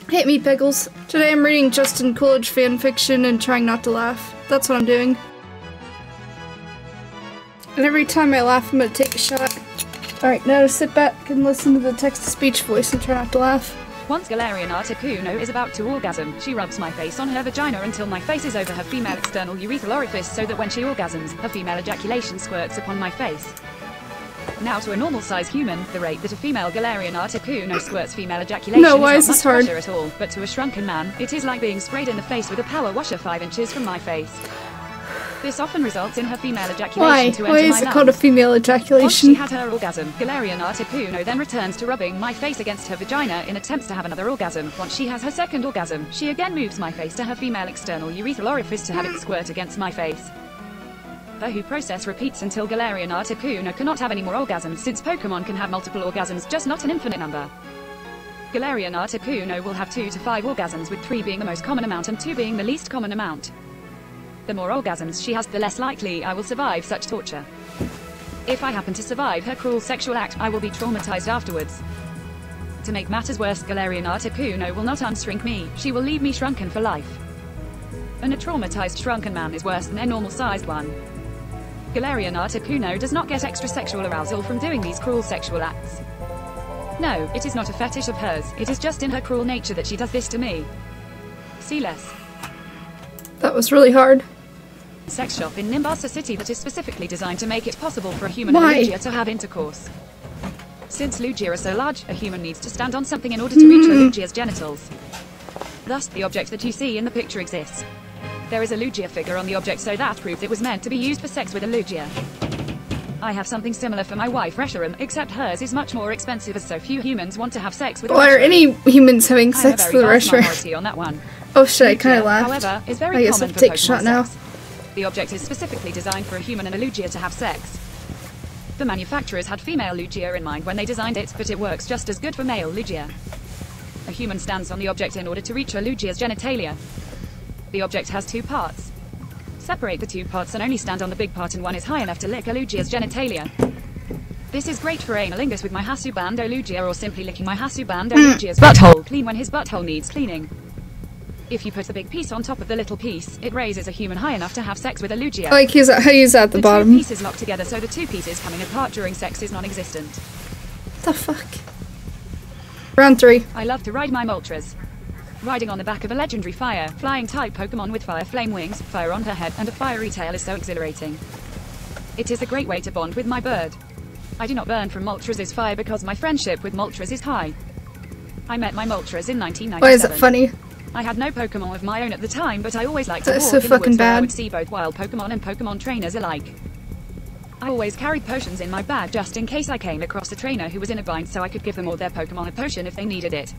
Hit me, Pickles. Today I'm reading Justin Coolidge fanfiction and trying not to laugh. That's what I'm doing. And every time I laugh, I'm gonna take a shot. Alright, now sit back and listen to the text-to-speech voice and try not to laugh. Once Galarian Articuno is about to orgasm, she rubs my face on her vagina until my face is over her female external urethral orifice so that when she orgasms, her female ejaculation squirts upon my face. Now to a normal-sized human, the rate that a female Galarian Articuno squirts female ejaculation is not much pressure at all, but to a shrunken man, it is like being sprayed in the face with a power washer 5 inches from my face. This often results in her female ejaculation to enter my lungs. Why is it called a female ejaculation? Once she had her orgasm, Galarian Articuno then returns to rubbing my face against her vagina in attempts to have another orgasm. Once she has her second orgasm, she again moves my face to her female external urethral orifice to have it squirt against my face. The whole process repeats until Galarian Articuno cannot have any more orgasms, since Pokemon can have multiple orgasms, just not an infinite number. Galarian Articuno will have 2 to 5 orgasms, with 3 being the most common amount and 2 being the least common amount. The more orgasms she has, the less likely I will survive such torture. If I happen to survive her cruel sexual act, I will be traumatized afterwards. To make matters worse, Galarian Articuno will not unshrink me, she will leave me shrunken for life. And a traumatized shrunken man is worse than a normal-sized one. Galarian Articuno does not get extra sexual arousal from doing these cruel sexual acts. No, it is not a fetish of hers, it is just in her cruel nature that she does this to me. See less. That was really hard. Sex shop in Nimbasa City that is specifically designed to make it possible for a human and a Lugia to have intercourse. Since Lugia are so large, a human needs to stand on something in order to reach a Lugia's genitals. Thus, the object that you see in the picture exists. There is a Lugia figure on the object, so that proves it was meant to be used for sex with a Lugia. I have something similar for my wife Reshiram, except hers is much more expensive as so few humans want to have sex with Why are any humans having sex with Reshiram? On that one. Oh shit, I kinda laughed. However, is very I guess common I'll for take a Pokemon shot now. sex. The object is specifically designed for a human and a Lugia to have sex. The manufacturers had female Lugia in mind when they designed it, but it works just as good for male Lugia. A human stands on the object in order to reach a Lugia's genitalia. The object has 2 parts. Separate the 2 parts and only stand on the big part, and one is high enough to lick a Lugia's genitalia. This is great for analingus with my Hasubando Lugia, or simply licking my Hasubando Lugia's butthole clean when his butthole needs cleaning. If you put the big piece on top of the little piece, it raises a human high enough to have sex with a Lugia. I like how you use that at the bottom. The 2 pieces lock together, so the 2 pieces coming apart during sex is non-existent. The fuck? Round 3. I love to ride my Moltres. Riding on the back of a legendary flying type Pokemon with fire flame wings, fire on her head, and a fiery tail is so exhilarating. It is a great way to bond with my bird. I do not burn from Moltres' fire because my friendship with Moltres is high. I met my Moltres in 1997. Why is it funny? I had no Pokemon of my own at the time, but I always liked to walk so in the woods where I bad. would see both wild Pokemon and Pokemon trainers alike. I always carried potions in my bag just in case I came across a trainer who was in a bind, so I could give them or their Pokemon a potion if they needed it.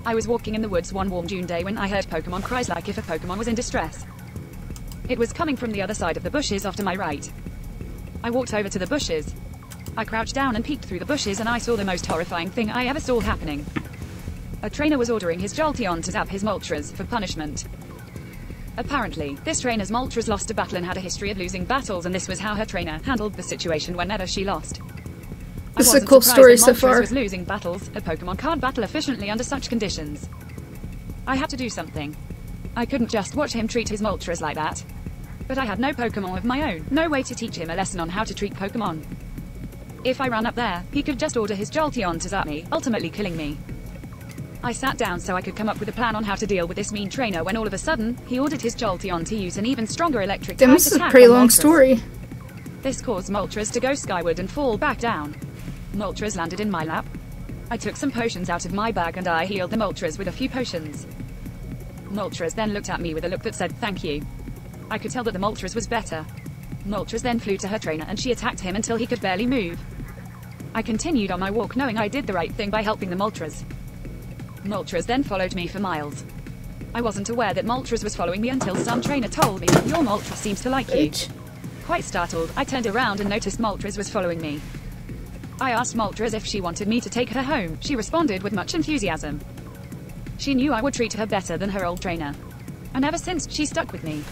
I was walking in the woods one warm June day when I heard Pokemon cries like if a Pokemon was in distress. It was coming from the other side of the bushes off to my right. I walked over to the bushes. I crouched down and peeked through the bushes, and I saw the most horrifying thing I ever saw happening. A trainer was ordering his Jolteon to zap his Moltres for punishment. Apparently, this trainer's Moltres lost a battle and had a history of losing battles, and this was how her trainer handled the situation whenever she lost. This is a cool story so far. Was losing battles. A Pokemon can't battle efficiently under such conditions. I had to do something. I couldn't just watch him treat his Moltres like that. But I had no Pokemon of my own, no way to teach him a lesson on how to treat Pokemon. If I ran up there, he could just order his Jolteon to zap me, ultimately killing me. I sat down so I could come up with a plan on how to deal with this mean trainer when all of a sudden, he ordered his Jolteon to use an even stronger electric type attack. This is a pretty long story. This caused Moltres to go skyward and fall back down. Moltres landed in my lap. I took some potions out of my bag and I healed the Moltres with a few potions. Moltres then looked at me with a look that said thank you. I could tell that the Moltres was better. Moltres then flew to her trainer and she attacked him until he could barely move. I continued on my walk knowing I did the right thing by helping the Moltres. Moltres then followed me for miles. I wasn't aware that Moltres was following me until some trainer told me, "Your Moltres seems to like you." Quite startled, I turned around and noticed Moltres was following me. I asked Moltres if she wanted me to take her home. She responded with much enthusiasm. She knew I would treat her better than her old trainer. And ever since, she stuck with me.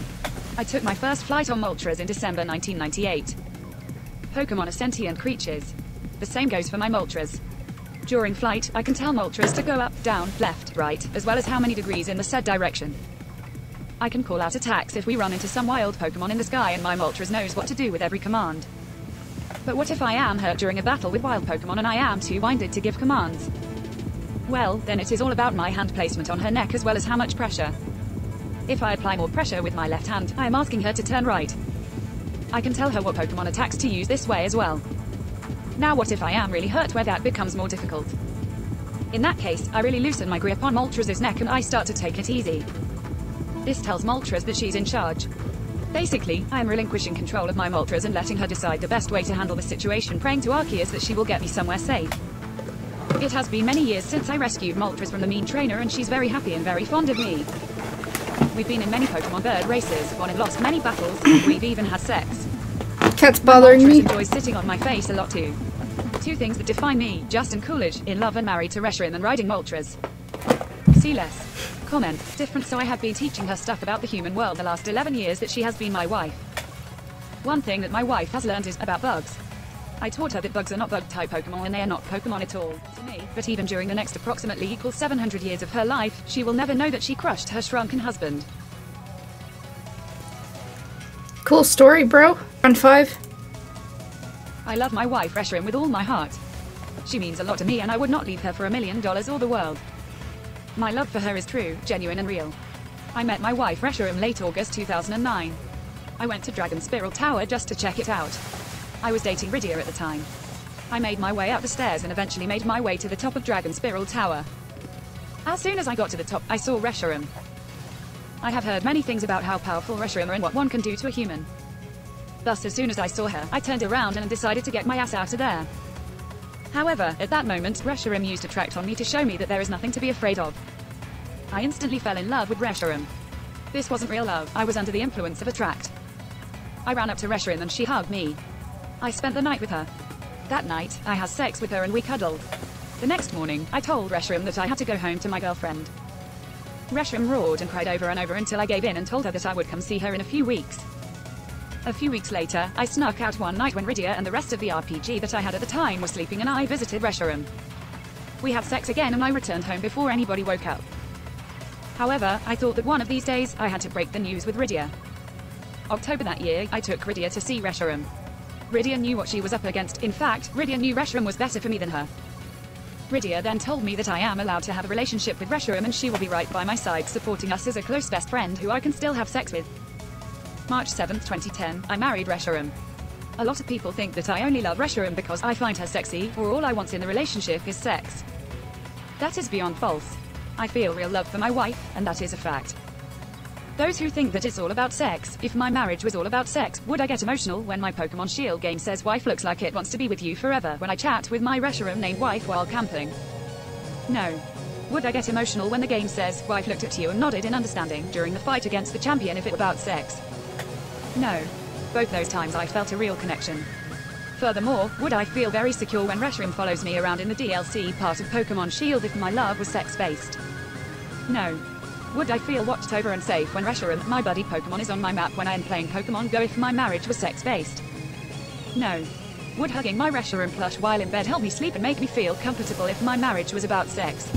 I took my first flight on Moltres in December 1998. Pokemon are sentient creatures. The same goes for my Moltres. During flight, I can tell Moltres to go up, down, left, right, as well as how many degrees in the said direction. I can call out attacks if we run into some wild Pokemon in the sky, and my Moltres knows what to do with every command. But what if I am hurt during a battle with wild Pokemon and I am too winded to give commands? Well, then it is all about my hand placement on her neck as well as how much pressure. If I apply more pressure with my left hand, I am asking her to turn right. I can tell her what Pokemon attacks to use this way as well. Now what if I am really hurt, where that becomes more difficult? In that case, I really loosen my grip on Moltres' neck and I start to take it easy. This tells Moltres that she's in charge. Basically, I am relinquishing control of my Moltres and letting her decide the best way to handle the situation, praying to Arceus that she will get me somewhere safe. It has been many years since I rescued Moltres from the mean trainer, and she's very happy and very fond of me. We've been in many Pokemon bird races, won and lost many battles, and we've even had sex. Cat's bothering me. Moltres enjoys sitting on my face a lot too. Two things that define me: Justin Coolidge, in love and married to Reshiram and riding Moltres. See less. Comment. Different. So I have been teaching her stuff about the human world the last 11 years that she has been my wife. One thing that my wife has learned is about bugs. I taught her that bugs are not bug-type Pokemon and they are not Pokemon at all to me, but even during the next approximately equal 700 years of her life, she will never know that she crushed her shrunken husband. Cool story, bro. Round 5. I love my wife Reshiram with all my heart. She means a lot to me and I would not leave her for $1 million or the world. My love for her is true, genuine and real. I met my wife Reshiram late August 2009. I went to Dragon Spiral Tower just to check it out. I was dating Rydia at the time. I made my way up the stairs and eventually made my way to the top of Dragon Spiral Tower. As soon as I got to the top, I saw Reshiram. I have heard many things about how powerful Reshiram are and what one can do to a human. Thus, as soon as I saw her, I turned around and decided to get my ass out of there. However, at that moment, Reshiram used Attract on me to show me that there is nothing to be afraid of. I instantly fell in love with Reshiram. This wasn't real love, I was under the influence of Attract. I ran up to Reshiram and she hugged me. I spent the night with her. That night, I had sex with her and we cuddled. The next morning, I told Reshiram that I had to go home to my girlfriend. Reshiram roared and cried over and over until I gave in and told her that I would come see her in a few weeks. A few weeks later, I snuck out one night when Rydia and the rest of the RPG that I had at the time were sleeping and I visited Reshiram. We had sex again and I returned home before anybody woke up. However, I thought that one of these days, I had to break the news with Rydia. October that year, I took Rydia to see Reshiram. Rydia knew what she was up against. In fact, Rydia knew Reshiram was better for me than her. Rydia then told me that I am allowed to have a relationship with Reshiram and she will be right by my side, supporting us as a close best friend who I can still have sex with. March 7, 2010, I married Reshiram. A lot of people think that I only love Reshiram because I find her sexy, or all I want in the relationship is sex. That is beyond false. I feel real love for my wife, and that is a fact. Those who think that it's all about sex, if my marriage was all about sex, would I get emotional when my Pokemon Shield game says wife looks like it wants to be with you forever when I chat with my Reshiram named wife while camping? No. Would I get emotional when the game says wife looked at you and nodded in understanding during the fight against the champion if it were about sex? No. Both those times I felt a real connection. Furthermore, would I feel very secure when Reshiram follows me around in the DLC part of Pokemon Shield if my love was sex-based? No. Would I feel watched over and safe when Reshiram, my buddy Pokemon, is on my map when I am playing Pokemon Go if my marriage was sex-based? No. Would hugging my Reshiram plush while in bed help me sleep and make me feel comfortable if my marriage was about sex?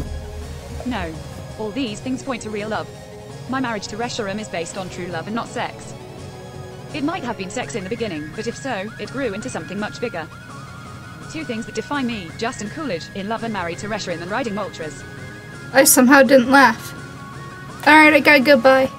No. All these things point to real love. My marriage to Reshiram is based on true love and not sex. It might have been sex in the beginning, but if so, it grew into something much bigger. Two things that define me: Justin Coolidge, in love and married to Reshiram and riding Moltres. I somehow didn't laugh. Alright, I gotta go, bye.